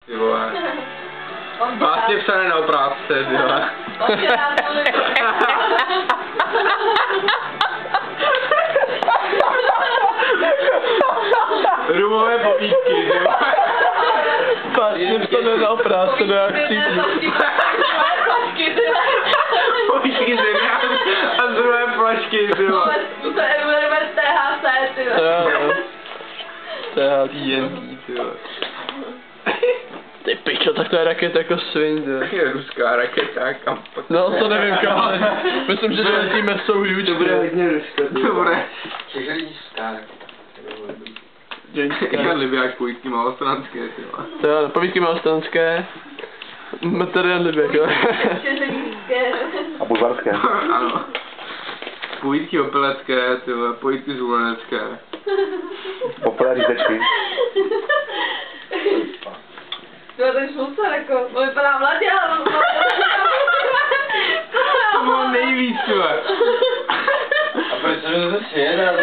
ty vole. Vlastně psané na oprávce, ty vole. Rumové povídky, ty vole. Vlastně psané na oprávce, no jak cítím. Povídky zemiář a z druhé flašky, ty vole. THC, ty vole. THC, ty vole. Ty pičo, tak to je raketa jako svin, ty. Tak je ruská raketa, kam pak. No to nevím kam, ale myslím, že letíme jsou huge. To bude hodně ruské. To bude. Čeželířská raketa. Já Libiák povídky malostranské, ty vole. To jo, povídky malostranské. Materiál Libiák, jo. A bulvarské. Ano. Povídky opelecké, ty vole, povídky zvolenecké. Poprvé řízečky. To je ten šlucer, jako, on vypadá mladě, ale on To bylo nejvíc, ty vole. A proč se mi to sjede?